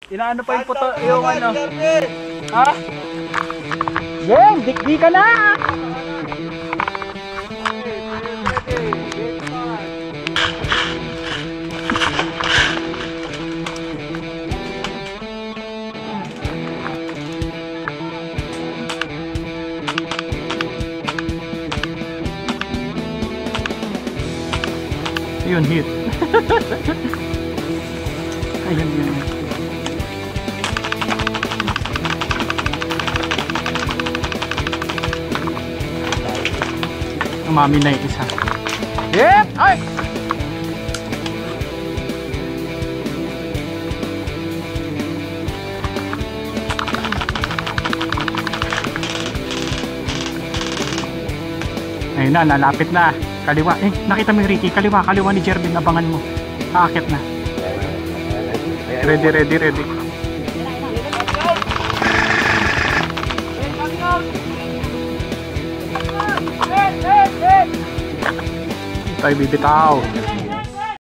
Inaano pa yung puto, yung ano. Ha? Game, dikdi ka na! Yun, hit. Ayun, yun. Umami na yung isa. Yep! Ay! Ayun na, nalapit na. Kaliwa. Eh, nakita mo yung Ricky. Kaliwa, kaliwa ni Jervin. Abangan mo. Aakit na. Ready, ready, ready. Tayo bibitaw.